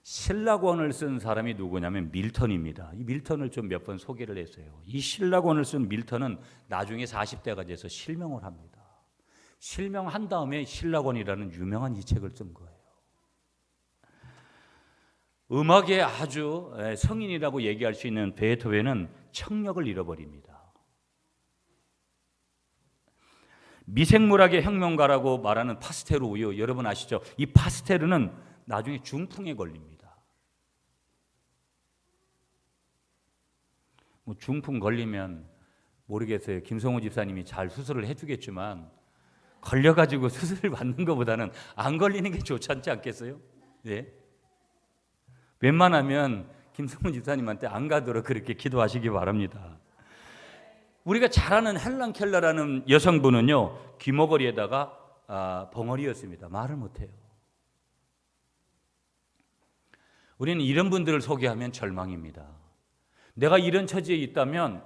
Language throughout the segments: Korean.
신라권을 쓴 사람이 누구냐면 밀턴입니다. 이 밀턴을 좀 몇 번 소개를 했어요. 이 신라권을 쓴 밀턴은 나중에 40대가 돼서 실명을 합니다. 실명한 다음에 신라권이라는 유명한 이 책을 쓴 거예요. 음악의 아주 성인이라고 얘기할 수 있는 베토벤은 청력을 잃어버립니다. 미생물학의 혁명가라고 말하는 파스테르요, 여러분 아시죠? 이 파스테르는 나중에 중풍에 걸립니다. 뭐 중풍 걸리면 모르겠어요. 김성호 집사님이 잘 수술을 해주겠지만 걸려가지고 수술을 받는 것보다는 안 걸리는 게 좋지 않지 않겠어요? 네. 웬만하면 김성호 집사님한테 안 가도록 그렇게 기도하시기 바랍니다. 우리가 잘 아는 헬란 켈러라는 여성분은요, 귀머거리에다가 벙어리였습니다. 말을 못해요. 우리는 이런 분들을 소개하면 절망입니다. 내가 이런 처지에 있다면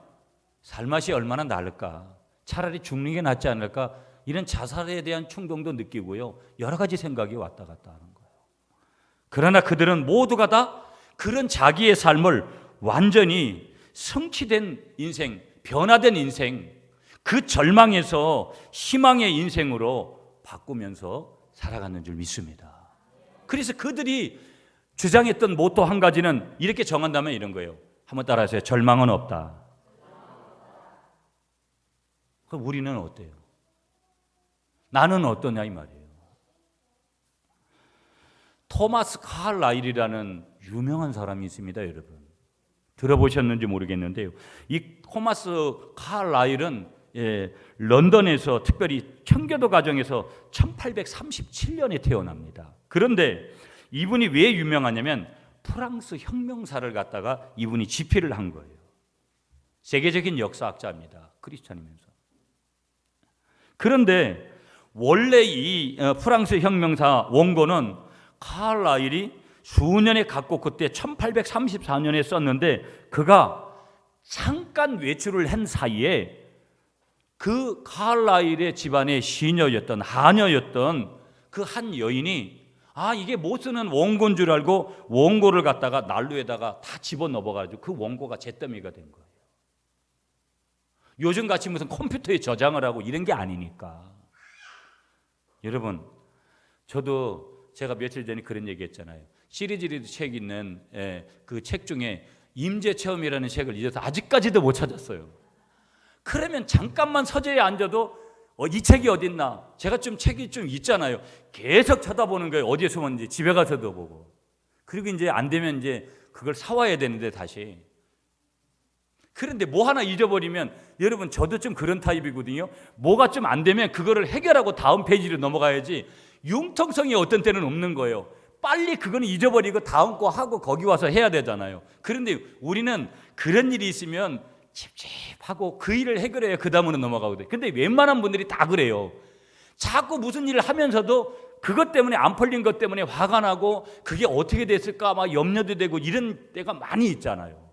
살맛이 얼마나 나을까? 차라리 죽는 게 낫지 않을까? 이런 자살에 대한 충동도 느끼고요, 여러 가지 생각이 왔다 갔다 하는 거예요. 그러나 그들은 모두가 다 그런 자기의 삶을 완전히 성취된 인생, 변화된 인생, 그 절망에서 희망의 인생으로 바꾸면서 살아가는 줄 믿습니다. 그래서 그들이 주장했던 모토 한 가지는 이렇게 정한다면 이런 거예요. 한번 따라하세요. 절망은 없다. 그럼 우리는 어때요? 나는 어떠냐 이 말이에요. 토마스 칼라일이라는 유명한 사람이 있습니다, 여러분. 들어보셨는지 모르겠는데요. 이 토마스 칼라일은 런던에서 특별히 청교도 가정에서 1837년에 태어납니다. 그런데 이분이 왜 유명하냐면 프랑스 혁명사를 갖다가 이분이 집필을 한 거예요. 세계적인 역사학자입니다. 크리스찬이면서. 그런데 원래 이 프랑스 혁명사 원고는 칼라일이 수년에 갖고 그때 1834년에 썼는데 그가 잠깐 외출을 한 사이에 그 칼라일의 집안의 시녀였던 하녀였던 그 한 여인이 이게 못 쓰는 원고인 줄 알고 원고를 갖다가 난로에다가 다 집어넣어가지고 그 원고가 잿더미가 된 거예요. 요즘같이 무슨 컴퓨터에 저장을 하고 이런 게 아니니까. 여러분, 저도 제가 며칠 전에 그런 얘기 했잖아요. 시리즈리드 책 있는 그 책 중에 임재체험이라는 책을 잊어서 아직까지도 못 찾았어요. 그러면 잠깐만 서재에 앉아도 이 책이 어딨나? 제가 좀 책이 좀 있잖아요. 계속 쳐다보는 거예요. 어디에 숨었는지 집에 가서도 보고. 그리고 이제 안 되면 이제 그걸 사와야 되는데 다시. 그런데 뭐 하나 잊어버리면 여러분 저도 좀 그런 타입이거든요. 뭐가 좀 안 되면 그거를 해결하고 다음 페이지로 넘어가야지 융통성이 어떤 때는 없는 거예요. 빨리 그거는 잊어버리고 다음 거 하고 거기 와서 해야 되잖아요. 그런데 우리는 그런 일이 있으면 찝찝하고 그 일을 해결해야 그 다음으로 넘어가거든요. 근데 웬만한 분들이 다 그래요. 자꾸 무슨 일을 하면서도 그것 때문에 안 풀린 것 때문에 화가 나고 그게 어떻게 됐을까 막 염려도 되고 이런 때가 많이 있잖아요.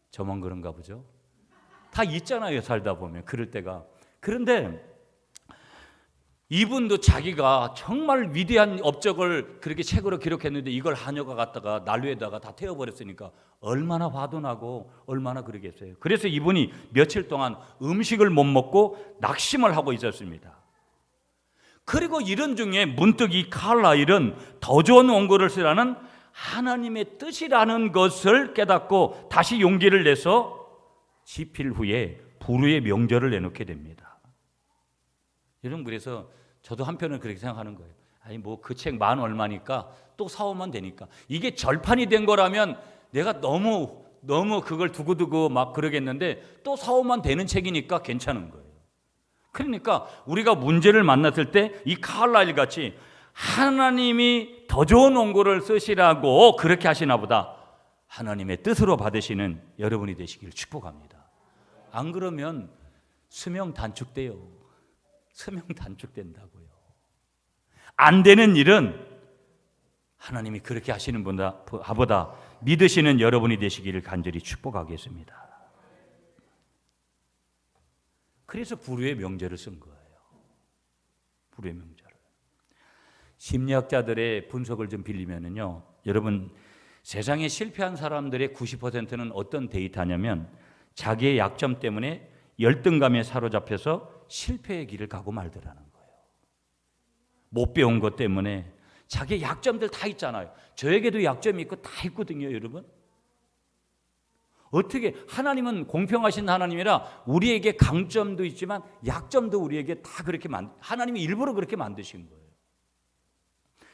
저만 그런가 보죠? 다 있잖아요, 살다 보면 그럴 때가. 그런데 이분도 자기가 정말 위대한 업적을 그렇게 책으로 기록했는데 이걸 하녀가 갖다가 난로에다가 다 태워버렸으니까 얼마나 화도 나고 얼마나 그러겠어요. 그래서 이분이 며칠 동안 음식을 못 먹고 낙심을 하고 있었습니다. 그리고 이런 중에 문득 이 칼라일은 더 좋은 원고를 쓰라는 하나님의 뜻이라는 것을 깨닫고 다시 용기를 내서 집필 후에 불후의 명절을 내놓게 됩니다. 여러분, 그래서 저도 한편은 그렇게 생각하는 거예요. 아니 뭐 그 책 만 얼마니까 또 사오면 되니까. 이게 절판이 된 거라면 내가 너무 그걸 두고두고 막 그러겠는데 또 사오면 되는 책이니까 괜찮은 거예요. 그러니까 우리가 문제를 만났을 때 이 칼라일 같이 하나님이 더 좋은 원고를 쓰시라고 그렇게 하시나 보다 하나님의 뜻으로 받으시는 여러분이 되시기를 축복합니다. 안 그러면 수명 단축돼요. 수명 단축된다고요. 안 되는 일은 하나님이 그렇게 하시는 분보다 믿으시는 여러분이 되시기를 간절히 축복하겠습니다. 그래서 불후의 명절을 쓴 거예요. 불후의 명절을. 심리학자들의 분석을 좀 빌리면은요, 여러분, 세상에 실패한 사람들의 90%는 어떤 데이터냐면 자기의 약점 때문에 열등감에 사로잡혀서 실패의 길을 가고 말더라는 거예요. 못 배운 것 때문에 자기의 약점들 다 있잖아요. 저에게도 약점이 있고 다 있거든요, 여러분. 어떻게 하나님은 공평하신 하나님이라 우리에게 강점도 있지만 약점도 우리에게 다 그렇게 하나님이 일부러 그렇게 만드신 거예요.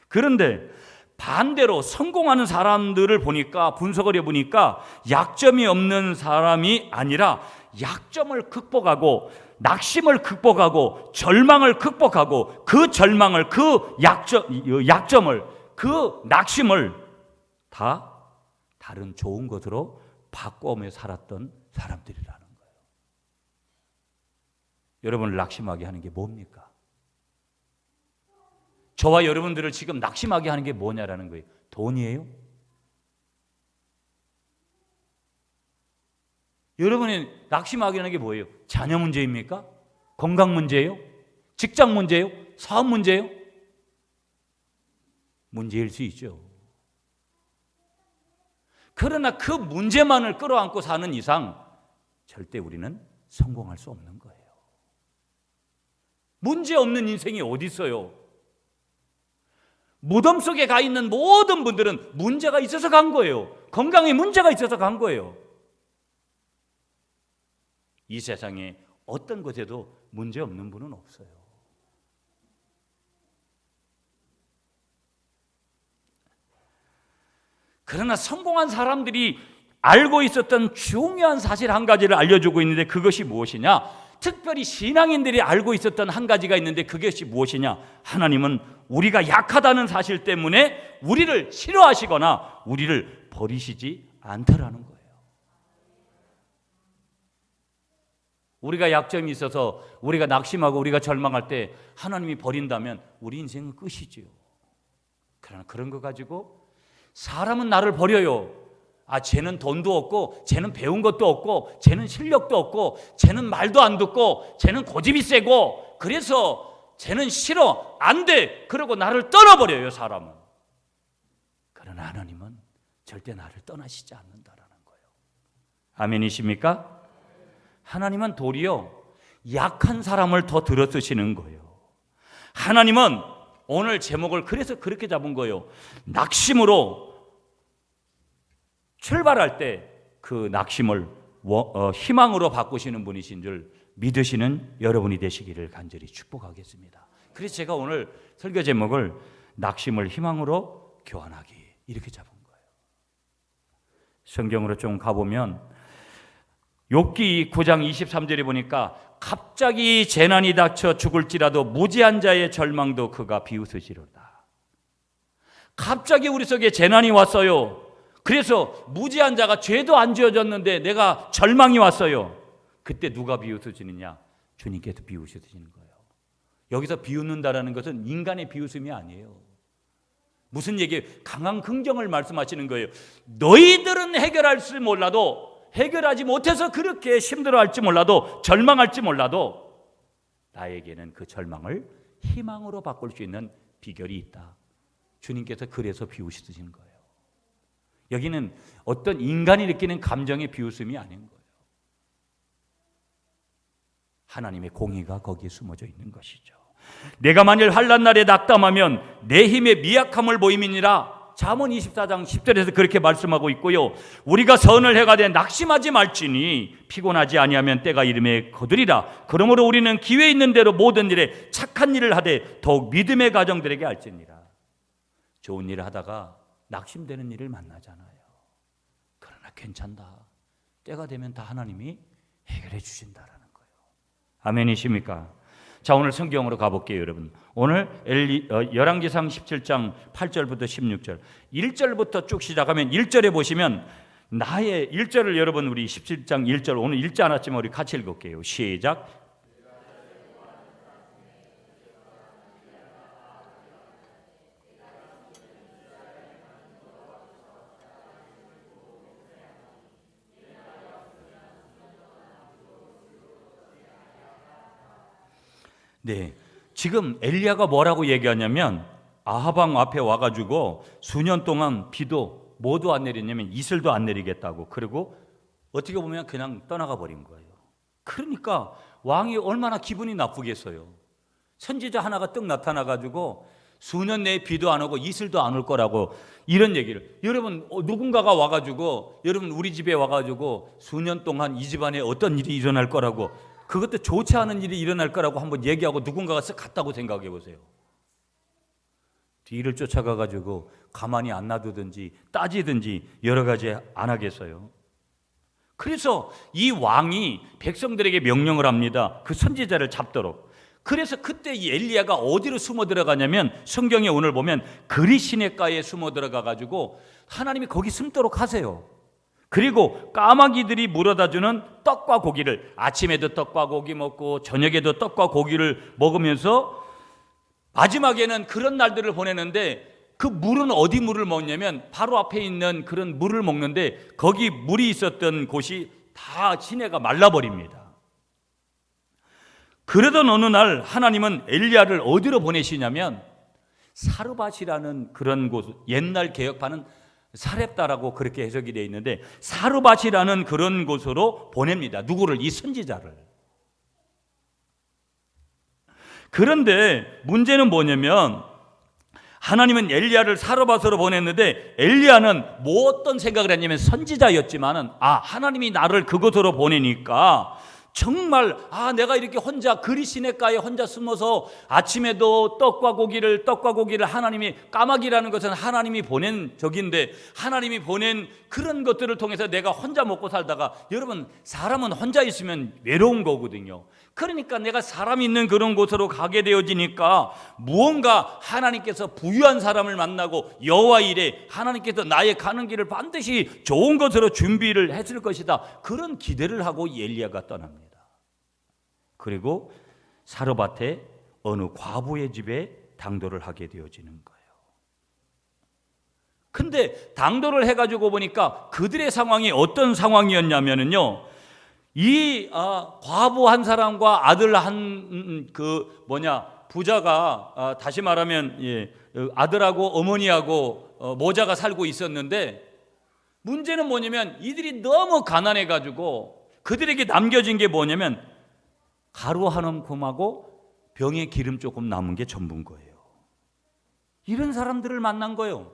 그런데 반대로 성공하는 사람들을 보니까, 분석을 해보니까 약점이 없는 사람이 아니라 약점을 극복하고 낙심을 극복하고 절망을 극복하고 그 절망을, 그 약점을, 그 낙심을 다 다른 좋은 것으로 바꿔오며 살았던 사람들이라는 거예요. 여러분을 낙심하게 하는 게 뭡니까? 저와 여러분들을 지금 낙심하게 하는 게 뭐냐라는 거예요. 돈이에요? 여러분이 낙심하게 하는 게 뭐예요? 자녀 문제입니까? 건강 문제예요? 직장 문제예요? 사업 문제예요? 문제일 수 있죠. 그러나 그 문제만을 끌어안고 사는 이상 절대 우리는 성공할 수 없는 거예요. 문제 없는 인생이 어디 있어요? 무덤 속에 가 있는 모든 분들은 문제가 있어서 간 거예요. 건강에 문제가 있어서 간 거예요. 이 세상에 어떤 것에도 문제 없는 분은 없어요. 그러나 성공한 사람들이 알고 있었던 중요한 사실 한 가지를 알려주고 있는데 그것이 무엇이냐? 특별히 신앙인들이 알고 있었던 한 가지가 있는데 그것이 무엇이냐? 하나님은 우리가 약하다는 사실 때문에 우리를 싫어하시거나 우리를 버리시지 않더라는 거예요. 우리가 약점이 있어서 우리가 낙심하고 우리가 절망할 때 하나님이 버린다면 우리 인생은 끝이지요. 그러나 그런 거 가지고 사람은 나를 버려요. 쟤는 돈도 없고 쟤는 배운 것도 없고 쟤는 실력도 없고 쟤는 말도 안 듣고 쟤는 고집이 세고 그래서 쟤는 싫어, 안 돼. 그러고 나를 떠나버려요, 사람은. 그러나 하나님은 절대 나를 떠나시지 않는다라는 거예요. 아멘이십니까? 하나님은 도리어 약한 사람을 더 들어쓰시는 거예요. 하나님은 오늘 제목을 그래서 그렇게 잡은 거예요. 낙심으로 출발할 때 그 낙심을 희망으로 바꾸시는 분이신 줄 믿으시는 여러분이 되시기를 간절히 축복하겠습니다. 그래서 제가 오늘 설교 제목을 낙심을 희망으로 교환하기 이렇게 잡은 거예요. 성경으로 좀 가보면 욥기 9장 23절에 보니까 갑자기 재난이 닥쳐 죽을지라도 무지한 자의 절망도 그가 비웃으시로다. 갑자기 우리 속에 재난이 왔어요. 그래서 무지한 자가 죄도 안 지어졌는데 내가 절망이 왔어요. 그때 누가 비웃으시느냐? 주님께서 비웃으시는 거예요. 여기서 비웃는다라는 것은 인간의 비웃음이 아니에요. 무슨 얘기예요? 강한 긍정을 말씀하시는 거예요. 너희들은 해결할지 몰라도, 해결하지 못해서 그렇게 힘들어할지 몰라도, 절망할지 몰라도 나에게는 그 절망을 희망으로 바꿀 수 있는 비결이 있다. 주님께서 그래서 비웃으시는 거예요. 여기는 어떤 인간이 느끼는 감정의 비웃음이 아닌 거예요. 하나님의 공의가 거기에 숨어져 있는 것이죠. 내가 만일 환난 날에 낙담하면 내 힘의 미약함을 보임이니라. 잠언 24장 10절에서 그렇게 말씀하고 있고요. 우리가 선을 행하되 낙심하지 말지니 피곤하지 아니하면 때가 이름에 거두리라. 그러므로 우리는 기회 있는 대로 모든 일에 착한 일을 하되 더욱 믿음의 가정들에게 알지니라. 좋은 일을 하다가 낙심되는 일을 만나잖아요. 그러나 괜찮다. 때가 되면 다 하나님이 해결해 주신다라는 거예요. 아멘이십니까? 자, 오늘 성경으로 가볼게요, 여러분. 오늘 열왕기상 17장 8절부터 16절 1절부터 쭉 시작하면 1절에 보시면 나의 1절을 여러분 우리 17장 1절 오늘 읽지 않았지만 우리 같이 읽을게요. 시작. 네, 지금 엘리야가 뭐라고 얘기하냐면 아합 왕 앞에 와가지고 수년 동안 비도 뭐도 안 내리냐면 이슬도 안 내리겠다고, 그리고 어떻게 보면 그냥 떠나가 버린 거예요. 그러니까 왕이 얼마나 기분이 나쁘겠어요. 선지자 하나가 떡 나타나가지고 수년 내에 비도 안 오고 이슬도 안 올 거라고 이런 얘기를, 여러분 누군가가 와가지고 여러분 우리 집에 와가지고 수년 동안 이 집안에 어떤 일이 일어날 거라고, 그것도 좋지 않은 일이 일어날 거라고 한번 얘기하고 누군가가 쓱 갔다고 생각해 보세요. 뒤를 쫓아가가지고 가만히 안 놔두든지 따지든지 여러 가지 안 하겠어요. 그래서 이 왕이 백성들에게 명령을 합니다. 그 선지자를 잡도록. 그래서 그때 이 엘리야가 어디로 숨어 들어가냐면, 성경에 오늘 보면 그리 시냇가에 숨어 들어가가지고 하나님이 거기 숨도록 하세요. 그리고 까마귀들이 물어다 주는 떡과 고기를, 아침에도 떡과 고기 먹고 저녁에도 떡과 고기를 먹으면서 마지막에는 그런 날들을 보내는데, 그 물은 어디 물을 먹냐면 바로 앞에 있는 그런 물을 먹는데, 거기 물이 있었던 곳이 다 시내가 말라버립니다. 그러던 어느 날 하나님은 엘리야를 어디로 보내시냐면 사르밧이라는 그런 곳, 옛날 개혁판은 사렙다라고 그렇게 해석이 되어 있는데 사르밧이라는 그런 곳으로 보냅니다. 누구를? 이 선지자를. 그런데 문제는 뭐냐면 하나님은 엘리야를 사르밧으로 보냈는데 엘리야는 뭐 어떤 생각을 했냐면, 선지자였지만은 하나님이 나를 그곳으로 보내니까 정말 내가 이렇게 혼자 그리 시냇가에 혼자 숨어서 아침에도 떡과 고기를 하나님이, 까마귀라는 것은 하나님이 보낸 적인데 하나님이 보낸 그런 것들을 통해서 내가 혼자 먹고 살다가, 여러분 사람은 혼자 있으면 외로운 거거든요. 그러니까 내가 사람 있는 그런 곳으로 가게 되어지니까 무언가 하나님께서 부유한 사람을 만나고 여호와 이래 하나님께서 나의 가는 길을 반드시 좋은 것으로 준비를 했을 것이다, 그런 기대를 하고 엘리야가 떠납니다. 그리고 사르밧에 어느 과부의 집에 당도를 하게 되어지는 거예요. 근데 당도를 해가지고 보니까 그들의 상황이 어떤 상황이었냐면요, 이 과부 한 사람과 아들 한 부자가 다시 말하면 아들하고 어머니하고 모자가 살고 있었는데, 문제는 뭐냐면 이들이 너무 가난해가지고 그들에게 남겨진 게 뭐냐면 가루 한 움큼하고 병에 기름 조금 남은 게 전부인 거예요. 이런 사람들을 만난 거예요.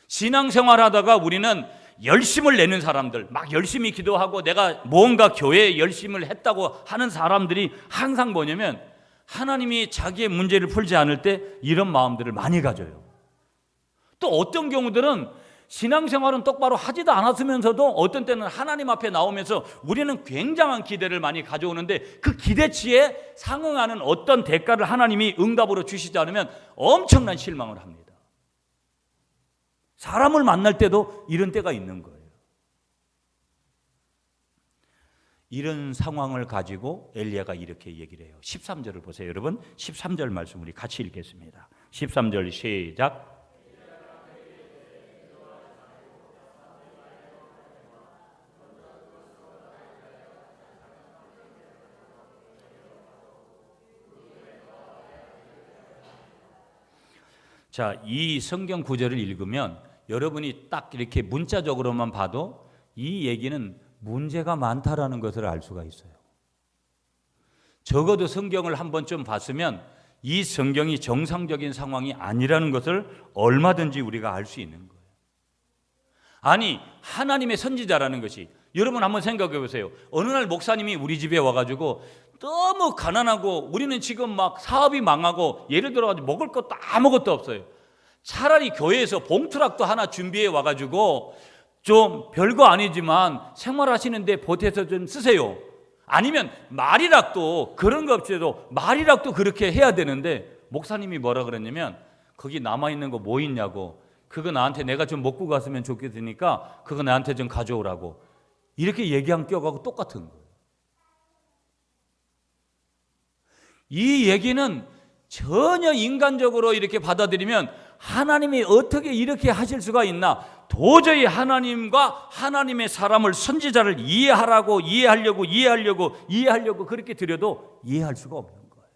신앙생활하다가 우리는 열심을 내는 사람들, 막 열심히 기도하고 내가 뭔가 교회에 열심을 했다고 하는 사람들이 항상 뭐냐면 하나님이 자기의 문제를 풀지 않을 때 이런 마음들을 많이 가져요. 또 어떤 경우들은 신앙생활은 똑바로 하지도 않았으면서도 어떤 때는 하나님 앞에 나오면서 우리는 굉장한 기대를 많이 가져오는데 그 기대치에 상응하는 어떤 대가를 하나님이 응답으로 주시지 않으면 엄청난 실망을 합니다. 사람을 만날 때도 이런 때가 있는 거예요. 이런 상황을 가지고 엘리야가 이렇게 얘기를 해요. 13절을 보세요. 여러분 13절 말씀 우리 같이 읽겠습니다. 13절 시작. 자, 이 성경 구절을 읽으면 여러분이 딱 이렇게 문자적으로만 봐도 이 얘기는 문제가 많다라는 것을 알 수가 있어요. 적어도 성경을 한 번쯤 봤으면 이 성경이 정상적인 상황이 아니라는 것을 얼마든지 우리가 알 수 있는 거예요. 아니, 하나님의 선지자라는 것이, 여러분 한번 생각해 보세요. 어느 날 목사님이 우리 집에 와가지고 너무 가난하고 우리는 지금 막 사업이 망하고 예를 들어가지고 먹을 것도 아무것도 없어요. 차라리 교회에서 봉투락도 하나 준비해 와가지고 좀 별거 아니지만 생활하시는데 보태서 좀 쓰세요. 아니면 말이락도, 그런 거 없이도 말이락도 그렇게 해야 되는데, 목사님이 뭐라 그랬냐면 거기 남아있는 거 뭐 있냐고, 그거 나한테 내가 좀 먹고 갔으면 좋겠으니까 그거 나한테 좀 가져오라고, 이렇게 얘기한 격하고 똑같은 거예요. 이 얘기는 전혀 인간적으로 이렇게 받아들이면 하나님이 어떻게 이렇게 하실 수가 있나, 도저히 하나님과 하나님의 사람을, 선지자를 이해하려고 그렇게 드려도 이해할 수가 없는 거예요.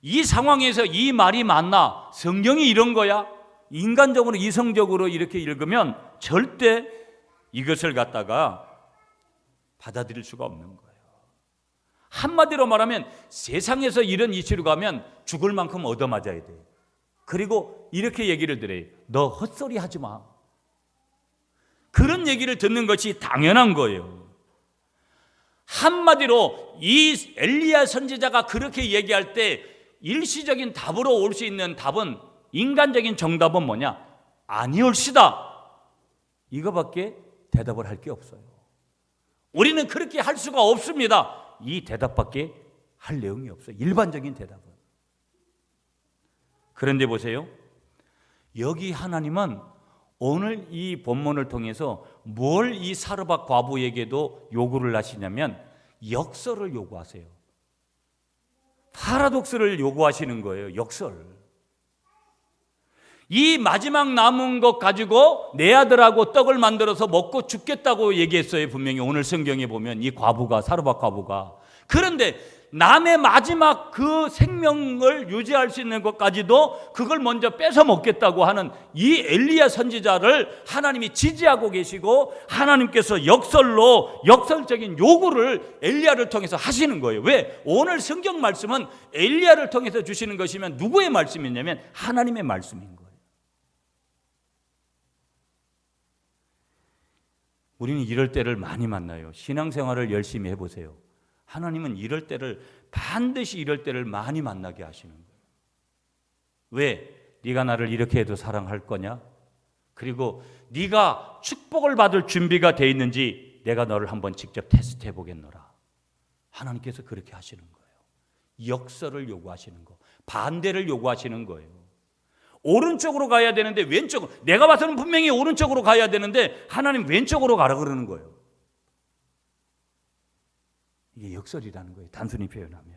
이 상황에서 이 말이 맞나? 성경이 이런 거야? 인간적으로 이성적으로 이렇게 읽으면 절대 이것을 갖다가 받아들일 수가 없는 거예요. 한마디로 말하면 세상에서 이런 이치로 가면 죽을 만큼 얻어맞아야 돼. 그리고 이렇게 얘기를 드려요. 너 헛소리 하지 마. 그런 얘기를 듣는 것이 당연한 거예요. 한마디로 이 엘리야 선지자가 그렇게 얘기할 때 일시적인 답으로 올 수 있는 답은, 인간적인 정답은 뭐냐? 아니올시다. 이거밖에 대답을 할 게 없어요. 우리는 그렇게 할 수가 없습니다. 이 대답밖에 할 내용이 없어요. 일반적인 대답은. 그런데 보세요. 여기 하나님은 오늘 이 본문을 통해서 뭘 이 사르밧 과부에게도 요구를 하시냐면 역설을 요구하세요. 파라독스를 요구하시는 거예요. 역설. 이 마지막 남은 것 가지고 내 아들하고 떡을 만들어서 먹고 죽겠다고 얘기했어요. 분명히 오늘 성경에 보면 이 과부가, 사르밧 과부가. 그런데 남의 마지막 그 생명을 유지할 수 있는 것까지도 그걸 먼저 뺏어 먹겠다고 하는 이 엘리야 선지자를 하나님이 지지하고 계시고, 하나님께서 역설적인 요구를 엘리야를 통해서 하시는 거예요. 왜? 오늘 성경 말씀은 엘리야를 통해서 주시는 것이면 누구의 말씀이냐면 하나님의 말씀인 거예요. 우리는 이럴 때를 많이 만나요. 신앙생활을 열심히 해보세요. 하나님은 이럴 때를, 반드시 이럴 때를 많이 만나게 하시는 거예요. 왜? 네가 나를 이렇게 해도 사랑할 거냐? 그리고 네가 축복을 받을 준비가 돼 있는지 내가 너를 한번 직접 테스트해 보겠노라. 하나님께서 그렇게 하시는 거예요. 역설을 요구하시는 거, 반대를 요구하시는 거예요. 오른쪽으로 가야 되는데 왼쪽으로, 내가 봐서는 분명히 오른쪽으로 가야 되는데 하나님 왼쪽으로 가라 그러는 거예요. 이게 역설이라는 거예요. 단순히 표현하면.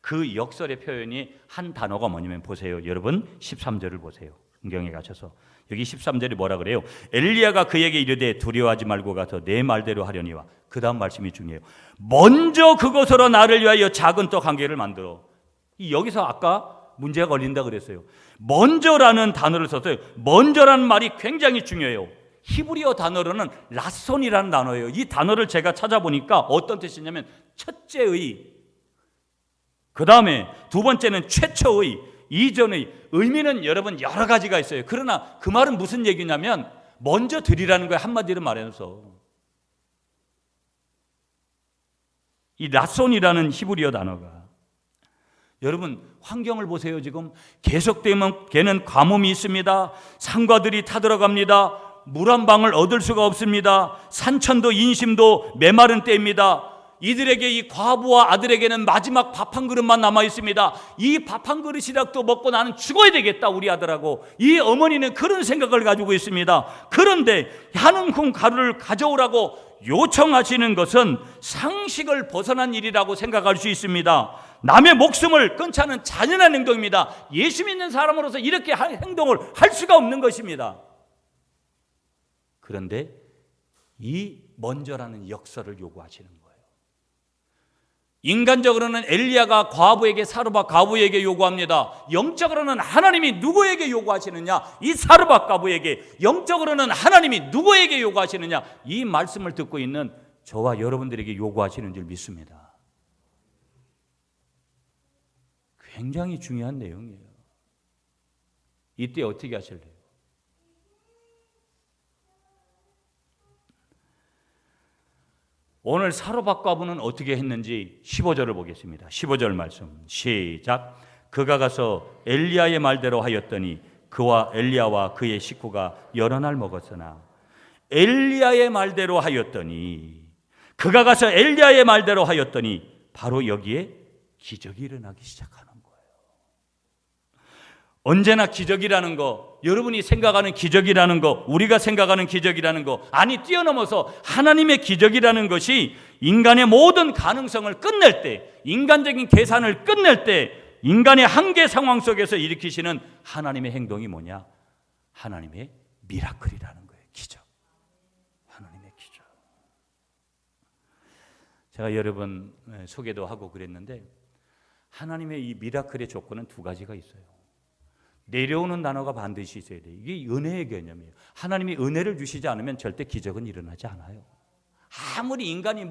그 역설의 표현이 한 단어가 뭐냐면, 보세요. 여러분 13절을 보세요. 성경에 가셔서 여기 13절이 뭐라 그래요? 엘리야가 그에게 이르되 두려워하지 말고 가서 내 말대로 하려니와. 그 다음 말씀이 중요해요. 먼저 그것으로 나를 위하여 작은 떡 한 개를 만들어. 여기서 아까 문제가 걸린다 그랬어요. 먼저라는 단어를 썼어요. 먼저라는 말이 굉장히 중요해요. 히브리어 단어로는 라손이라는 단어예요. 이 단어를 제가 찾아보니까 어떤 뜻이냐면 첫째의, 그 다음에 두 번째는 최초의, 이전의. 의미는 여러분 여러 가지가 있어요. 그러나 그 말은 무슨 얘기냐면 먼저 드리라는 거예요. 한마디로 말해서. 이 라손이라는 히브리어 단어가, 여러분 환경을 보세요. 지금 계속되면 걔는 가뭄이 있습니다. 상과들이 타들어갑니다. 물 한 방울 얻을 수가 없습니다. 산천도 인심도 메마른 때입니다. 이들에게, 이 과부와 아들에게는 마지막 밥 한 그릇만 남아 있습니다. 이 밥 한 그릇이라도 먹고 나는 죽어야 되겠다, 우리 아들하고. 이 어머니는 그런 생각을 가지고 있습니다. 그런데 한 움큼 가루를 가져오라고 요청하시는 것은 상식을 벗어난 일이라고 생각할 수 있습니다. 남의 목숨을 끊자는 잔인한 행동입니다. 예수 믿는 사람으로서 이렇게 행동을 할 수가 없는 것입니다. 그런데 이 먼저라는 역설을 요구하시는 거예요. 인간적으로는 엘리야가 과부에게, 사르밧 과부에게 요구합니다. 영적으로는 하나님이 누구에게 요구하시느냐? 이 사르밧 과부에게. 영적으로는 하나님이 누구에게 요구하시느냐? 이 말씀을 듣고 있는 저와 여러분들에게 요구하시는 줄 믿습니다. 굉장히 중요한 내용이에요. 이때 어떻게 하실래요? 오늘 사르밧 과부는 어떻게 했는지 15절을 보겠습니다. 15절 말씀 시작. 그가 가서 엘리야의 말대로 하였더니 그와 엘리야와 그의 식구가 여러 날 먹었으나. 엘리야의 말대로 하였더니, 그가 가서 엘리야의 말대로 하였더니 바로 여기에 기적이 일어나기 시작하는 거예요. 언제나 기적이라는 거, 여러분이 생각하는 기적이라는 거, 우리가 생각하는 기적이라는 거, 아니 뛰어넘어서 하나님의 기적이라는 것이 인간의 모든 가능성을 끝낼 때, 인간적인 계산을 끝낼 때, 인간의 한계 상황 속에서 일으키시는 하나님의 행동이 뭐냐? 하나님의 미라클이라는 거예요. 기적. 하나님의 기적. 제가 여러분 소개도 하고 그랬는데, 하나님의 이 미라클의 조건은 두 가지가 있어요. 내려오는 단어가 반드시 있어야 돼요. 이게 은혜의 개념이에요. 하나님이 은혜를 주시지 않으면 절대 기적은 일어나지 않아요. 아무리 인간이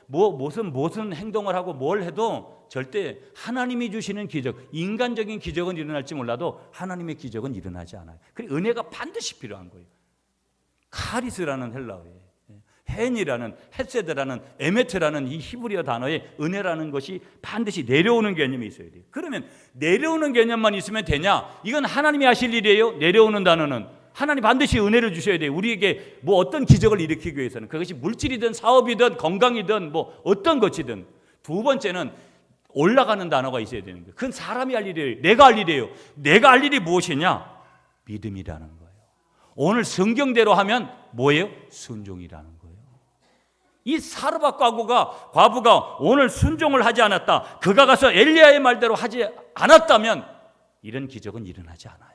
무슨 행동을 하고 뭘 해도 절대 하나님이 주시는 기적, 인간적인 기적은 일어날지 몰라도 하나님의 기적은 일어나지 않아요. 그래서 은혜가 반드시 필요한 거예요. 카리스라는 헬라어에 헨이라는 헤세드라는 에메트라는 이 히브리어 단어에 은혜라는 것이 반드시 내려오는 개념이 있어야 돼요. 그러면 내려오는 개념만 있으면 되냐? 이건 하나님이 하실 일이에요. 내려오는 단어는 하나님 반드시 은혜를 주셔야 돼요. 우리에게 어떤 기적을 일으키기 위해서는 그것이 물질이든 사업이든 건강이든 어떤 것이든. 두 번째는 올라가는 단어가 있어야 되는 거예요. 그건 사람이 할 일이에요. 내가 할 일이에요. 내가 할 일이 무엇이냐? 믿음이라는 거예요. 오늘 성경대로 하면 뭐예요? 순종이라는 거예요. 이 사르밧 과부가 오늘 순종을 하지 않았다, 그가 가서 엘리야의 말대로 하지 않았다면 이런 기적은 일어나지 않아요.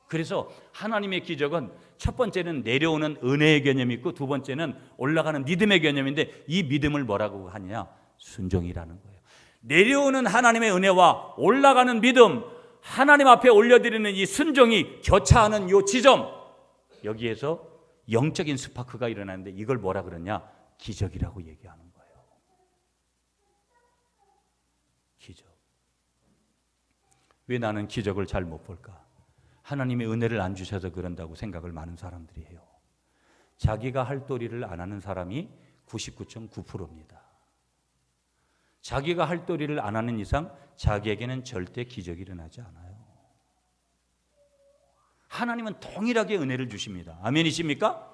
그래서 하나님의 기적은 첫 번째는 내려오는 은혜의 개념이 있고 두 번째는 올라가는 믿음의 개념인데 이 믿음을 뭐라고 하느냐? 순종이라는 거예요. 내려오는 하나님의 은혜와 올라가는 믿음, 하나님 앞에 올려드리는 이 순종이 교차하는 이 지점, 여기에서 영적인 스파크가 일어나는데 이걸 뭐라 그러냐? 기적이라고 얘기하는 거예요. 기적. 왜 나는 기적을 잘 못 볼까? 하나님의 은혜를 안 주셔서 그런다고 생각을 많은 사람들이 해요. 자기가 할 도리를 안 하는 사람이 99.9%입니다. 자기가 할 도리를 안 하는 이상 자기에게는 절대 기적이 일어나지 않아요. 하나님은 동일하게 은혜를 주십니다. 아멘이십니까?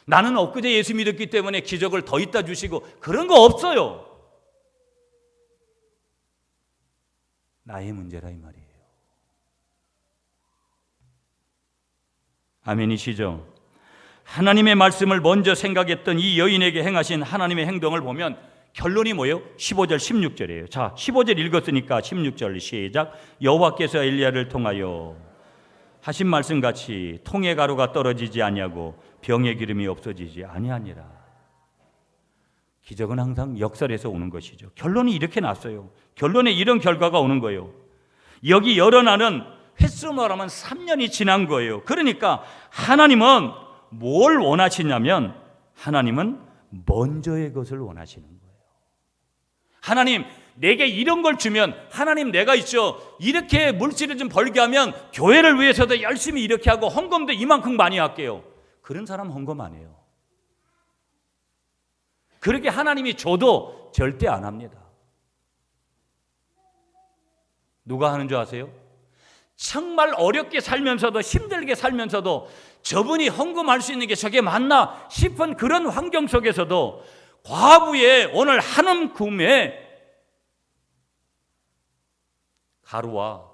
나는 엊그제 예수 믿었기 때문에 기적을 더 있다 주시고 그런 거 없어요. 나의 문제라 이 말이에요. 아멘이시죠? 하나님의 말씀을 먼저 생각했던 이 여인에게 행하신 하나님의 행동을 보면 결론이 뭐예요? 15절 16절이에요. 자, 15절 읽었으니까 16절 시작. 여호와께서 엘리야를 통하여 하신 말씀같이 통의 가루가 떨어지지 아니하고 병의 기름이 없어지지 아니하니라. 기적은 항상 역설에서 오는 것이죠. 결론이 이렇게 났어요. 결론에 이런 결과가 오는 거예요. 여기 여러 날은 횟수로 말하면 3년이 지난 거예요. 그러니까 하나님은 뭘 원하시냐면 하나님은 먼저의 것을 원하시는 거예요. 하나님, 내게 이런 걸 주면, 하나님 내가 있죠, 이렇게 물질을 좀 벌게 하면 교회를 위해서도 열심히 이렇게 하고 헌금도 이만큼 많이 할게요. 그런 사람 헌금 안 해요. 그렇게 하나님이 줘도 절대 안 합니다. 누가 하는 줄 아세요? 정말 어렵게 살면서도 힘들게 살면서도 저분이 헌금할 수 있는 게 저게 맞나 싶은 그런 환경 속에서도 과부의 오늘 한 움큼의 가루와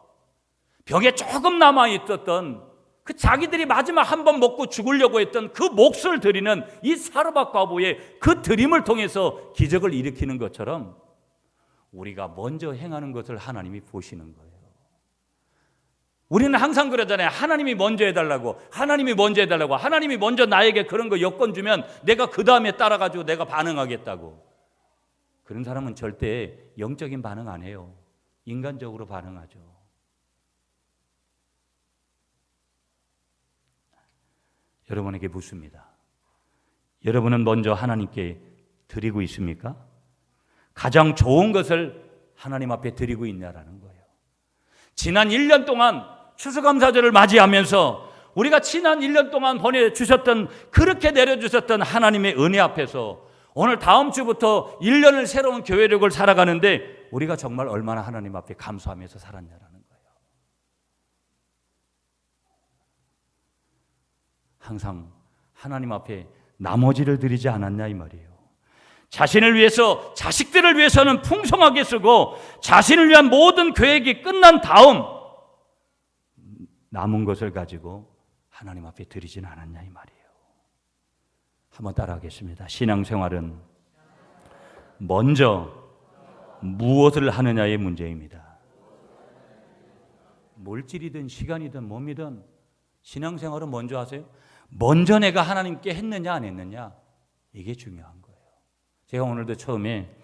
병에 조금 남아있었던 그 자기들이 마지막 한 번 먹고 죽으려고 했던 그 몫을 드리는 이 사르밧 과부의 그 드림을 통해서 기적을 일으키는 것처럼 우리가 먼저 행하는 것을 하나님이 보시는 거예요. 우리는 항상 그러잖아요. 하나님이 먼저 해달라고, 하나님이 먼저 해달라고, 하나님이 먼저 나에게 그런 거 여건 주면 내가 그 다음에 따라가지고 내가 반응하겠다고. 그런 사람은 절대 영적인 반응 안 해요. 인간적으로 반응하죠. 여러분에게 묻습니다. 여러분은 먼저 하나님께 드리고 있습니까? 가장 좋은 것을 하나님 앞에 드리고 있냐라는 거예요. 지난 1년 동안 추수감사절을 맞이하면서 우리가 지난 1년 동안 보내주셨던, 그렇게 내려주셨던 하나님의 은혜 앞에서 오늘 다음 주부터 1년을 새로운 교회력을 살아가는데 우리가 정말 얼마나 하나님 앞에 감사하면서 살았냐라는 거예요. 항상 하나님 앞에 나머지를 드리지 않았냐 이 말이에요. 자신을 위해서, 자식들을 위해서는 풍성하게 쓰고 자신을 위한 모든 계획이 끝난 다음 남은 것을 가지고 하나님 앞에 드리진 않았냐 이 말이에요. 한번 따라하겠습니다. 신앙생활은 먼저 무엇을 하느냐의 문제입니다. 물질이든 시간이든 몸이든 신앙생활은 먼저 하세요. 먼저 내가 하나님께 했느냐 안 했느냐, 이게 중요한 거예요. 제가 오늘도 처음에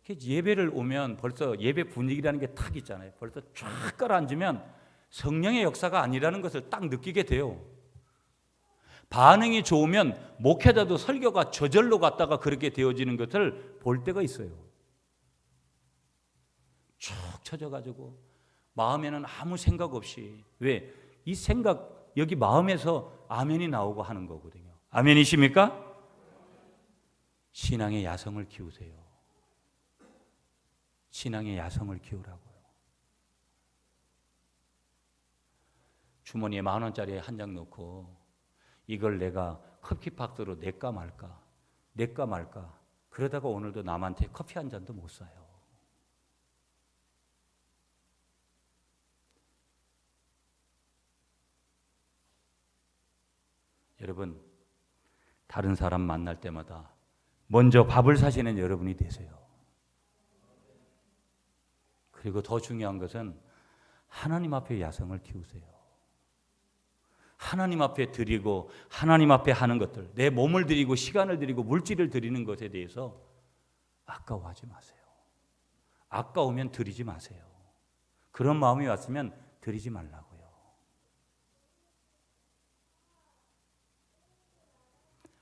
예배를 오면 벌써 예배 분위기라는 게 탁 있잖아요. 벌써 쫙 깔아앉으면 성령의 역사가 아니라는 것을 딱 느끼게 돼요. 반응이 좋으면 목회자도 설교가 저절로 갔다가 그렇게 되어지는 것을 볼 때가 있어요. 쭉 쳐져가지고 마음에는 아무 생각 없이, 왜? 이 생각 여기 마음에서 아멘이 나오고 하는 거거든요. 아멘이십니까? 신앙의 야성을 키우세요. 신앙의 야성을 키우라고요. 주머니에 10,000원짜리 한 장 넣고 이걸 내가 커피 박스로 낼까 말까 그러다가 오늘도 남한테 커피 한 잔도 못 사요. 여러분, 다른 사람 만날 때마다 먼저 밥을 사시는 여러분이 되세요. 그리고 더 중요한 것은 하나님 앞에 야성을 키우세요. 하나님 앞에 드리고 하나님 앞에 하는 것들, 내 몸을 드리고 시간을 드리고 물질을 드리는 것에 대해서 아까워하지 마세요. 아까우면 드리지 마세요. 그런 마음이 왔으면 드리지 말라고요.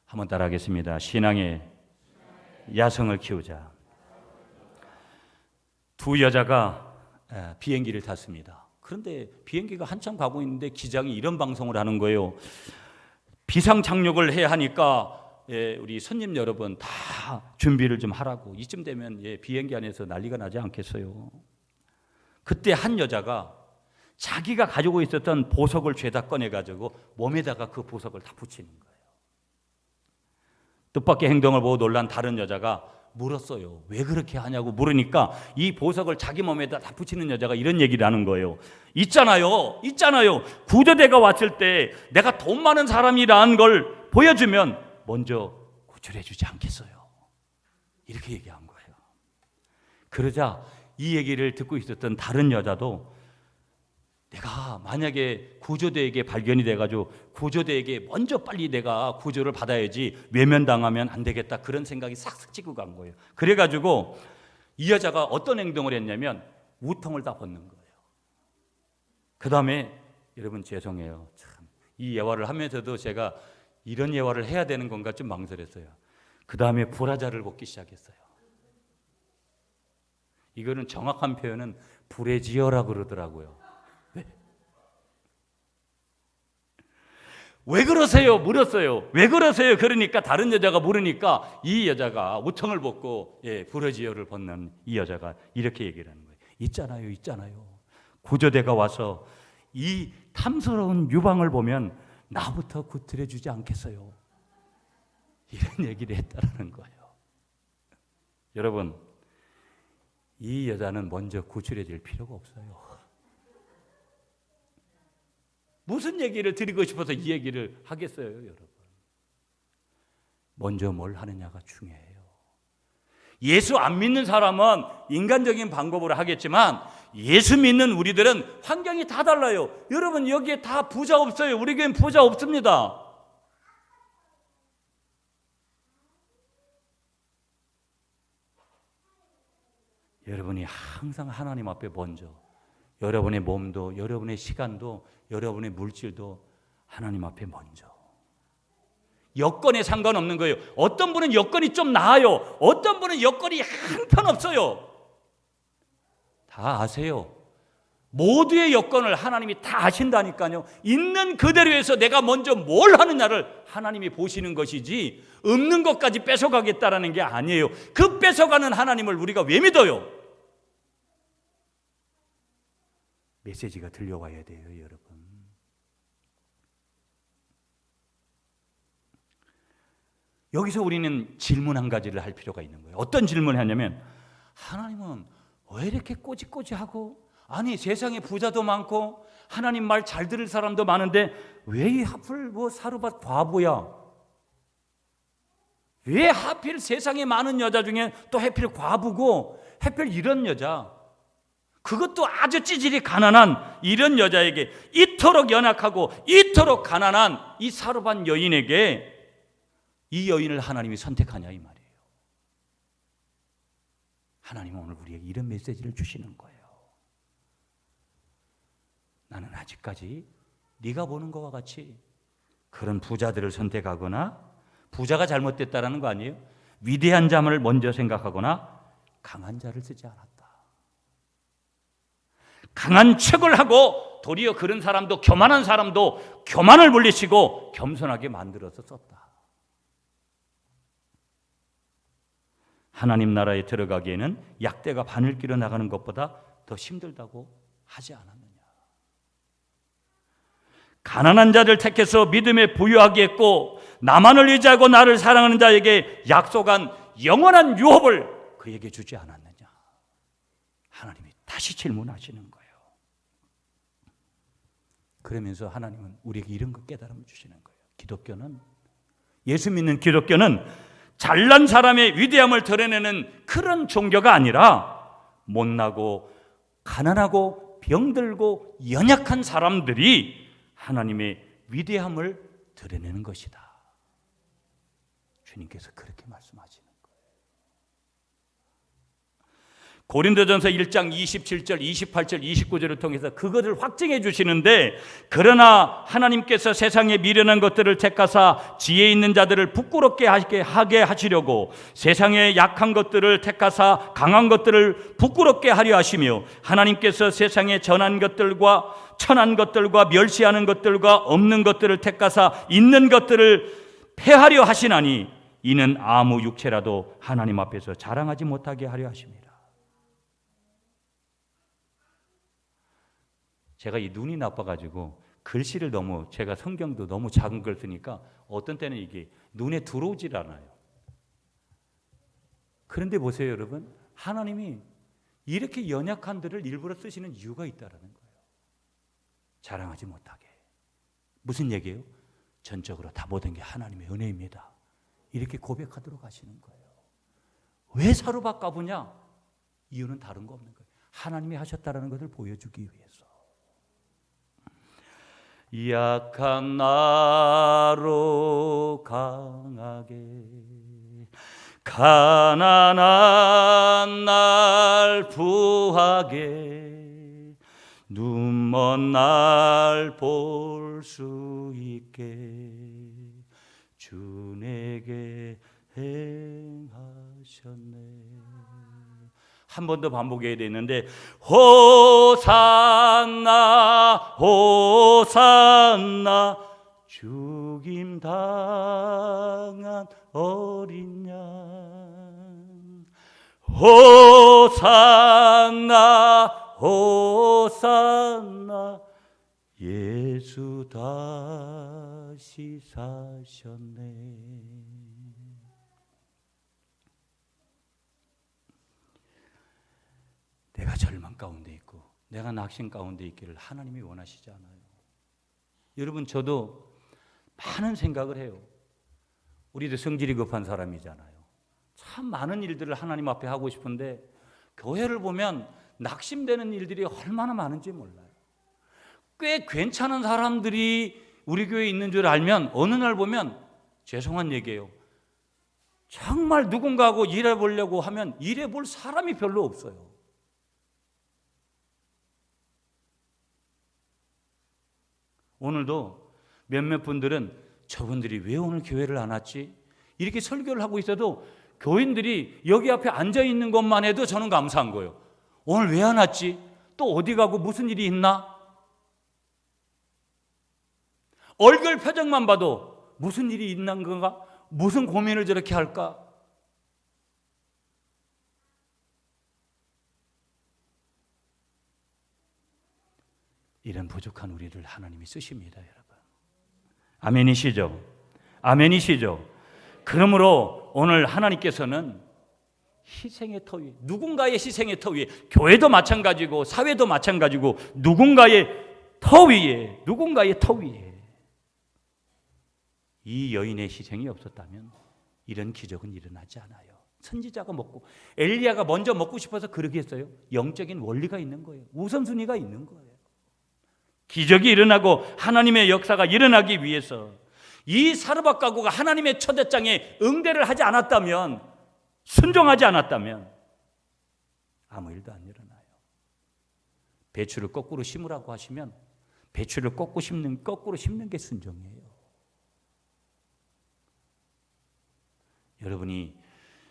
한번 따라하겠습니다. 신앙의 야성을 키우자. 두 여자가 비행기를 탔습니다. 그런데 비행기가 한참 가고 있는데 기장이 이런 방송을 하는 거예요. 비상 착륙을 해야 하니까 우리 손님 여러분 다 준비를 좀 하라고. 이쯤 되면 비행기 안에서 난리가 나지 않겠어요? 그때 한 여자가 자기가 가지고 있었던 보석을 죄다 꺼내가지고 몸에다가 그 보석을 다 붙이는 거예요. 뜻밖의 행동을 보고 놀란 다른 여자가 물었어요. 왜 그렇게 하냐고 물으니까 이 보석을 자기 몸에다 다 붙이는 여자가 이런 얘기를 하는 거예요. 있잖아요. 구조대가 왔을 때 내가 돈 많은 사람이라는 걸 보여주면 먼저 구출해 주지 않겠어요? 이렇게 얘기한 거예요. 그러자 이 얘기를 듣고 있었던 다른 여자도 내가 만약에 구조대에게 발견이 돼가지고 구조대에게 먼저 빨리 내가 구조를 받아야지 외면당하면 안 되겠다, 그런 생각이 싹싹 찍고 간 거예요. 그래가지고 이 여자가 어떤 행동을 했냐면 우통을 다 벗는 거예요. 그 다음에 여러분 죄송해요. 참, 이 예화를 하면서도 제가 이런 예화를 해야 되는 건가 좀 망설였어요. 그 다음에 브라자를 벗기 시작했어요. 이거는 정확한 표현은 브래지어라고 그러더라고요. 왜 그러세요? 물었어요. 왜 그러세요? 그러니까 다른 여자가 물으니까 이 여자가 우통을 벗고 브래지어를 벗는 이 여자가 이렇게 얘기를 하는 거예요. 있잖아요. 구조대가 와서 이 탐스러운 유방을 보면 나부터 구출해 주지 않겠어요? 이런 얘기를 했다라는 거예요. 여러분, 이 여자는 먼저 구출해 줄 필요가 없어요. 무슨 얘기를 드리고 싶어서 이 얘기를 하겠어요, 여러분? 먼저 뭘 하느냐가 중요해요. 예수 안 믿는 사람은 인간적인 방법으로 하겠지만 예수 믿는 우리들은 환경이 다 달라요. 여러분, 여기에 다 부자 없어요. 우리 교회는 부자 없습니다. 여러분이 항상 하나님 앞에 먼저 여러분의 몸도, 여러분의 시간도, 여러분의 물질도 하나님 앞에 먼저. 여건에 상관없는 거예요. 어떤 분은 여건이 좀 나아요. 어떤 분은 여건이 한편없어요. 다 아세요. 모두의 여건을 하나님이 다 아신다니까요. 있는 그대로 해서 내가 먼저 뭘 하느냐를 하나님이 보시는 것이지 없는 것까지 뺏어가겠다라는 게 아니에요. 그 뺏어가는 하나님을 우리가 왜 믿어요? 메시지가 들려와야 돼요, 여러분. 여기서 우리는 질문 한 가지를 할 필요가 있는 거예요. 어떤 질문을 하냐면, 하나님은 왜 이렇게 꼬지꼬지하고, 아니 세상에 부자도 많고 하나님 말 잘 들을 사람도 많은데 왜 하필 사르밧 과부야? 왜 하필 세상에 많은 여자 중에 또 하필 과부고 하필 이런 여자, 그것도 아주 찌질이 가난한 이런 여자에게, 이토록 연약하고 이토록 가난한 이 사르밧 여인에게 이 여인을 하나님이 선택하냐 이 말이에요. 하나님은 오늘 우리에게 이런 메시지를 주시는 거예요. 나는 아직까지 네가 보는 것과 같이 그런 부자들을 선택하거나 부자가 잘못됐다라는 거 아니에요? 위대한 자를 먼저 생각하거나 강한 자를 쓰지 않았다. 강한 척을 하고 도리어 그런 사람도, 교만한 사람도 교만을 물리치고 겸손하게 만들어서 썼다. 하나님 나라에 들어가기에는 약대가 바늘 끼러 나가는 것보다 더 힘들다고 하지 않았느냐. 가난한 자를 택해서 믿음에 부유하게 했고 나만을 의지하고 나를 사랑하는 자에게 약속한 영원한 유업을 그에게 주지 않았느냐. 하나님이 다시 질문하시는 거예요. 그러면서 하나님은 우리에게 이런 거 깨달음을 주시는 거예요. 기독교는, 예수 믿는 기독교는 잘난 사람의 위대함을 드러내는 그런 종교가 아니라 못나고 가난하고 병들고 연약한 사람들이 하나님의 위대함을 드러내는 것이다. 주님께서 그렇게 말씀하시는 거예요. 고린도전서 1장 27절, 28절, 29절을 통해서 그것을 확증해 주시는데, 그러나 하나님께서 세상에 미련한 것들을 택하사 지혜 있는 자들을 부끄럽게 하게 하시려고 세상에 약한 것들을 택하사 강한 것들을 부끄럽게 하려 하시며, 하나님께서 세상에 천한 것들과 멸시하는 것들과 없는 것들을 택하사 있는 것들을 폐하려 하시나니 이는 아무 육체라도 하나님 앞에서 자랑하지 못하게 하려 하십니다. 제가 이 눈이 나빠가지고 글씨를 제가 성경도 너무 작은 걸 쓰니까 어떤 때는 이게 눈에 들어오질 않아요. 그런데 보세요, 여러분. 하나님이 이렇게 연약한들을 일부러 쓰시는 이유가 있다라는 거예요. 자랑하지 못하게. 무슨 얘기예요? 전적으로 다 모든 게 하나님의 은혜입니다. 이렇게 고백하도록 하시는 거예요. 왜 사루밥 까부냐? 이유는 다른 거 없는 거예요. 하나님이 하셨다라는 것을 보여주기 위해서. 약한 나로 강하게, 가난한 날 부하게, 눈먼 날 볼 수 있게 주 내게 행하셨네. 한 번 더 반복해야 되는데, 호산나 호산나 죽임 당한 어린 양, 호산나 호산나 예수 다시 사셨네. 내가 절망 가운데 있고 내가 낙심 가운데 있기를 하나님이 원하시지 않아요. 여러분, 저도 많은 생각을 해요. 우리도 성질이 급한 사람이잖아요. 참 많은 일들을 하나님 앞에 하고 싶은데 교회를 보면 낙심되는 일들이 얼마나 많은지 몰라요. 꽤 괜찮은 사람들이 우리 교회에 있는 줄 알면 어느 날 보면, 죄송한 얘기예요, 정말 누군가하고 일해보려고 하면 일해볼 사람이 별로 없어요. 오늘도 몇몇 분들은 저분들이 왜 오늘 교회를 안 왔지? 이렇게 설교를 하고 있어도 교인들이 여기 앞에 앉아 있는 것만 해도 저는 감사한 거예요. 오늘 왜 안 왔지? 또 어디 가고 무슨 일이 있나? 얼굴 표정만 봐도 무슨 일이 있는 건가? 무슨 고민을 저렇게 할까? 이런 부족한 우리를 하나님이 쓰십니다, 여러분. 아멘이시죠? 아멘이시죠? 그러므로 오늘 하나님께서는 희생의 터 위에, 누군가의 희생의 터 위에, 교회도 마찬가지고 사회도 마찬가지고 누군가의 터 위에, 이 여인의 희생이 없었다면 이런 기적은 일어나지 않아요. 선지자가 먹고, 엘리야가 먼저 먹고 싶어서 그러게 했어요. 영적인 원리가 있는 거예요. 우선순위가 있는 거예요. 기적이 일어나고 하나님의 역사가 일어나기 위해서 이 사르밧 가구가 하나님의 초대장에 응대를 하지 않았다면, 순종하지 않았다면 아무 일도 안 일어나요. 배추를 거꾸로 심으라고 하시면 배추를 거꾸로 심는 게 순종이에요. 여러분이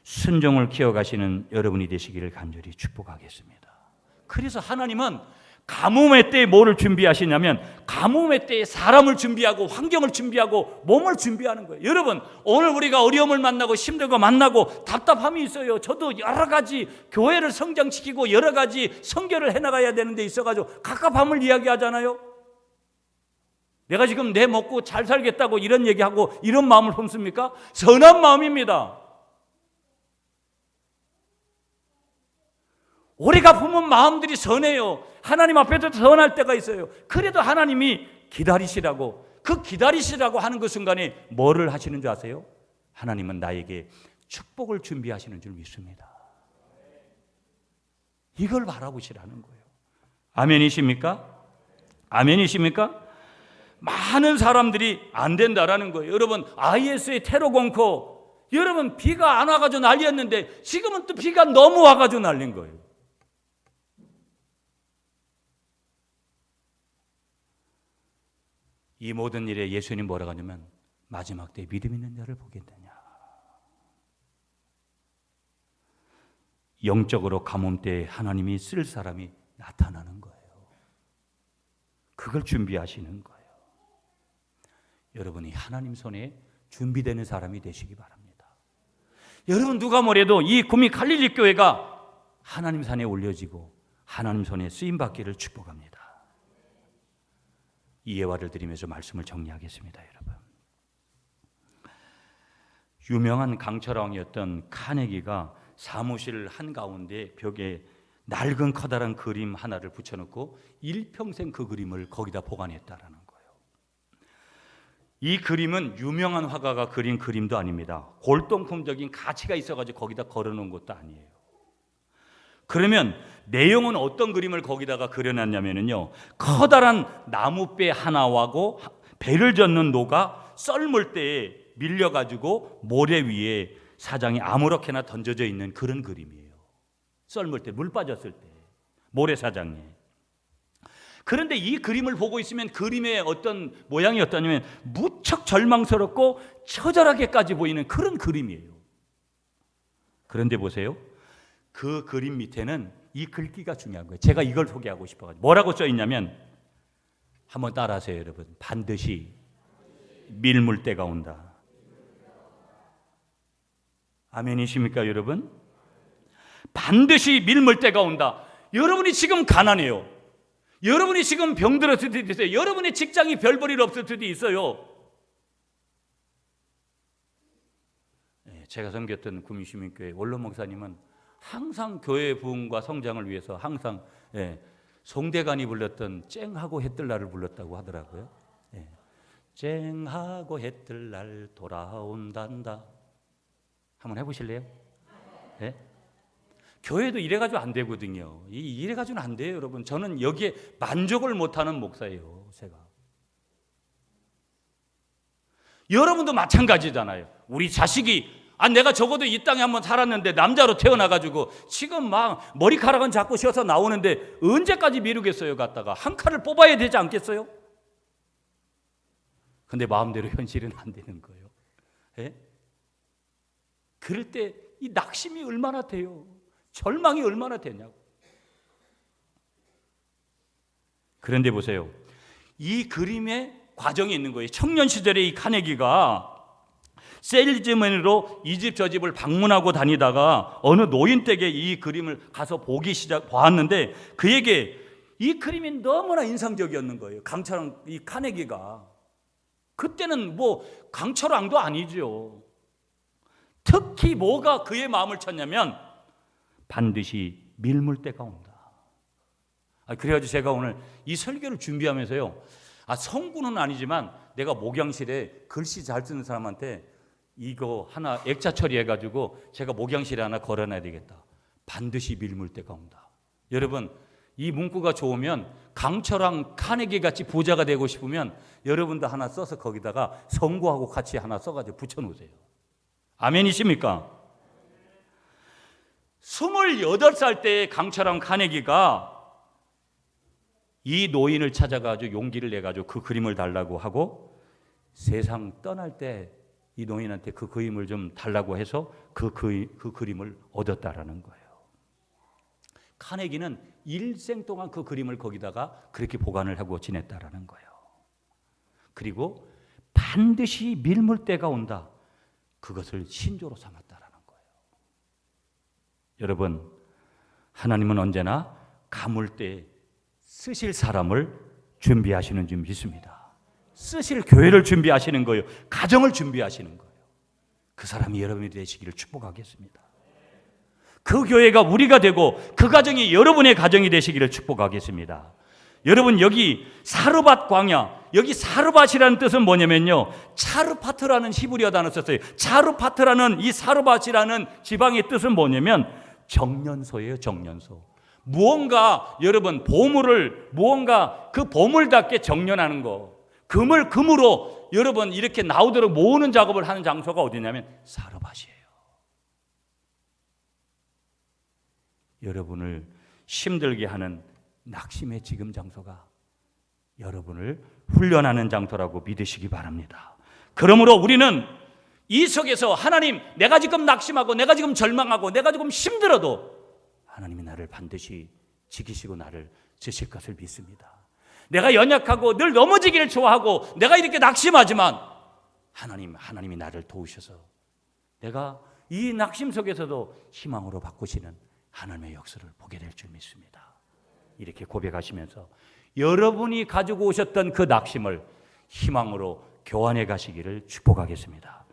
순종을 키워가시는 여러분이 되시기를 간절히 축복하겠습니다. 그래서 하나님은 가뭄의 때에 뭐를 준비하시냐면 가뭄의 때에 사람을 준비하고 환경을 준비하고 몸을 준비하는 거예요. 여러분, 오늘 우리가 어려움을 만나고 힘든 거 만나고 답답함이 있어요. 저도 여러 가지 교회를 성장시키고 여러 가지 선교를 해나가야 되는데 있어가지고 갑갑함을 이야기하잖아요. 내가 지금 내 먹고 잘 살겠다고 이런 얘기하고 이런 마음을 품습니까? 선한 마음입니다. 우리가 품은 마음들이 선해요. 하나님 앞에서 선할 때가 있어요. 그래도 하나님이 기다리시라고, 그 기다리시라고 하는 그 순간에 뭐를 하시는 줄 아세요? 하나님은 나에게 축복을 준비하시는 줄 믿습니다. 이걸 바라보시라는 거예요. 아멘이십니까? 아멘이십니까? 많은 사람들이 안 된다라는 거예요. 여러분, IS의 테러 공포, 여러분 비가 안 와가지고 난리였는데 지금은 또 비가 너무 와가지고 난린 거예요. 이 모든 일에 예수님 뭐라고 하냐면 마지막 때 믿음 있는 자를 보겠느냐. 영적으로 가뭄 때에 하나님이 쓸 사람이 나타나는 거예요. 그걸 준비하시는 거예요. 여러분이 하나님 손에 준비되는 사람이 되시기 바랍니다. 여러분, 누가 뭐래도 이 구미 갈릴리 교회가 하나님 산에 올려지고 하나님 손에 쓰임받기를 축복합니다. 이 예화를 드리면서 말씀을 정리하겠습니다. 여러분, 유명한 강철왕이었던 카네기가 사무실 한가운데 벽에 낡은 커다란 그림 하나를 붙여놓고 일평생 그 그림을 거기다 보관했다라는 거예요. 이 그림은 유명한 화가가 그린 그림도 아닙니다. 골동품적인 가치가 있어가지고 거기다 걸어놓은 것도 아니에요. 그러면 내용은 어떤 그림을 거기다가 그려놨냐면요, 커다란 나무배 하나하고 배를 젓는 노가 썰물 때에 밀려가지고 모래 위에 사장이 아무렇게나 던져져 있는 그런 그림이에요. 썰물 때, 물 빠졌을 때 모래사장에. 그런데 이 그림을 보고 있으면 그림의 어떤 모양이 어떠냐면 무척 절망스럽고 처절하게까지 보이는 그런 그림이에요. 그런데 보세요, 그 그림 밑에는 이 글귀가 중요한 거예요. 제가 이걸 소개하고 싶어가지고. 뭐라고 써 있냐면, 한번 따라하세요 여러분. 반드시 밀물 때가 온다. 아멘이십니까 여러분? 반드시 밀물 때가 온다. 여러분이 지금 가난해요. 여러분이 지금 병들었을 수도 있어요. 여러분의 직장이 별 볼 일 없을 수도 있어요. 제가 섬겼던 구미시민교회 원로 목사님은 항상 교회 부흥과 성장을 위해서 항상 송대관이 불렀던 쨍하고 해뜰날을 불렀다고 하더라고요. 쨍하고 해뜰날 돌아온단다. 한번 해보실래요? 네? 교회도 이래가지고 안 되거든요. 이래가지고는 안 돼요, 여러분. 저는 여기에 만족을 못하는 목사예요, 제가. 여러분도 마찬가지잖아요. 우리 자식이 내가 적어도 이 땅에 한번 살았는데 남자로 태어나가지고 지금 막 머리카락은 자꾸 쉬어서 나오는데 언제까지 미루겠어요? 갖다가 한 칼을 뽑아야 되지 않겠어요? 근데 마음대로 현실은 안 되는 거예요. 예? 그럴 때 이 낙심이 얼마나 돼요? 절망이 얼마나 되냐고. 그런데 보세요, 이 그림에 과정이 있는 거예요. 청년 시절에 이 카네기가 세일즈맨으로 이 집 저 집을 방문하고 다니다가 어느 노인 댁에 이 그림을 가서 보았는데 그에게 이 그림이 너무나 인상적이었는 거예요. 강철왕 이 카네기가. 그때는 뭐 강철왕도 아니죠. 특히 뭐가 그의 마음을 쳤냐면 반드시 밀물 때가 온다. 그래가지고 제가 오늘 이 설교를 준비하면서요, 성구는 아니지만 내가 목양실에 글씨 잘 쓰는 사람한테 이거 하나 액자 처리해가지고 제가 목양실에 하나 걸어놔야 되겠다. 반드시 밀물 때가 온다. 여러분, 이 문구가 좋으면 강철왕 카네기 같이 부자가 되고 싶으면 여러분도 하나 써서 거기다가 성구하고 같이 하나 써가지고 붙여놓으세요. 아멘이십니까? 28살 때 강철한 카네기가 이 노인을 찾아가지고 용기를 내가지고 그 그림을 달라고 하고 세상 떠날 때 이 노인한테 그 그림을 좀 달라고 해서 그 그림을 얻었다라는 거예요. 카네기는 일생 동안 그 그림을 거기다가 그렇게 보관을 하고 지냈다라는 거예요. 그리고 반드시 밀물 때가 온다. 그것을 신조로 삼았다라는 거예요. 여러분, 하나님은 언제나 가물 때 쓰실 사람을 준비하시는 줄 믿습니다. 쓰실 교회를 준비하시는 거예요. 가정을 준비하시는 거예요. 그 사람이 여러분이 되시기를 축복하겠습니다. 그 교회가 우리가 되고 그 가정이 여러분의 가정이 되시기를 축복하겠습니다. 여러분, 여기 사르밧 광야, 여기 사르밧이라는 뜻은 뭐냐면요, 차르파트라는 히브리어 단어 썼어요. 차르파트라는 이 사르밧이라는 지방의 뜻은 뭐냐면 정년소예요. 정년소. 무언가, 여러분, 보물을 무언가 그 보물답게 정년하는 거, 금을 금으로 여러분 이렇게 나오도록 모으는 작업을 하는 장소가 어디냐면 사르밧이에요. 여러분을 힘들게 하는 낙심의 지금 장소가 여러분을 훈련하는 장소라고 믿으시기 바랍니다. 그러므로 우리는 이 속에서 하나님, 내가 지금 낙심하고 내가 지금 절망하고 내가 지금 힘들어도 하나님이 나를 반드시 지키시고 나를 지실 것을 믿습니다. 내가 연약하고 늘 넘어지기를 좋아하고 내가 이렇게 낙심하지만 하나님이 나를 도우셔서 내가 이 낙심 속에서도 희망으로 바꾸시는 하나님의 역사를 보게 될 줄 믿습니다. 이렇게 고백하시면서 여러분이 가지고 오셨던 그 낙심을 희망으로 교환해 가시기를 축복하겠습니다.